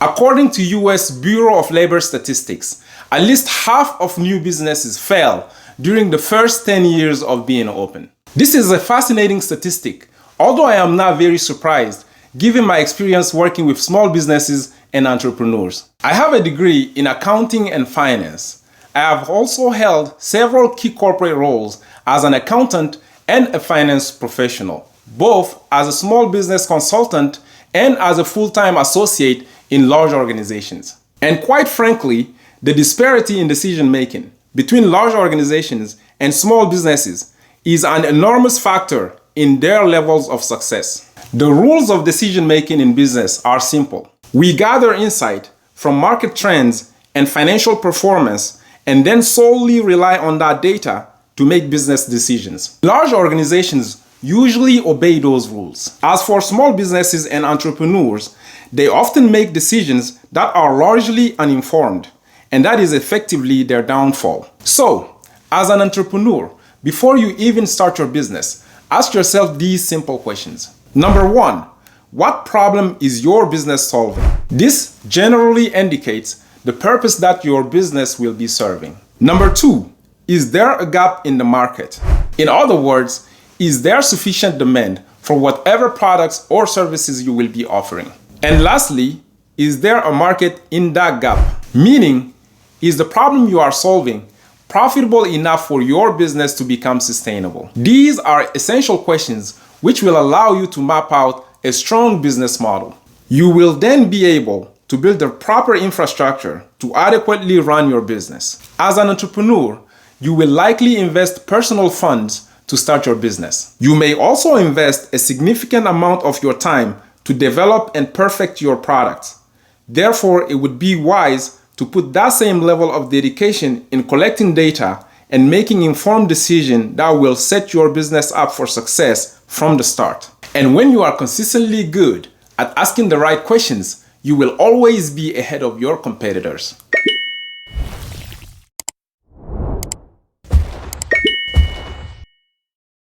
According to US Bureau of Labor Statistics, at least half of new businesses fail during the first 10 years of being open. This is a fascinating statistic, although I am not very surprised given my experience working with small businesses and entrepreneurs. I have a degree in accounting and finance. I have also held several key corporate roles as an accountant and a finance professional, both as a small business consultant and as a full-time associate in large organizations. And quite frankly, the disparity in decision-making between large organizations and small businesses is an enormous factor in their levels of success. The rules of decision-making in business are simple. We gather insight from market trends and financial performance and then solely rely on that data to make business decisions. Large organizations usually obey those rules. As for small businesses and entrepreneurs, they often make decisions that are largely uninformed, and that is effectively their downfall. So, as an entrepreneur, before you even start your business, ask yourself these simple questions. Number one, what problem is your business solving? This generally indicates the purpose that your business will be serving. Number two, is there a gap in the market? In other words, is there sufficient demand for whatever products or services you will be offering? And lastly, is there a market in that gap? Meaning, is the problem you are solving profitable enough for your business to become sustainable? These are essential questions which will allow you to map out a strong business model. You will then be able to build the proper infrastructure to adequately run your business. As an entrepreneur, you will likely invest personal funds to start your business. You may also invest a significant amount of your time to develop and perfect your products. Therefore, it would be wise to put that same level of dedication in collecting data and making informed decisions that will set your business up for success from the start. And when you are consistently good at asking the right questions, you will always be ahead of your competitors.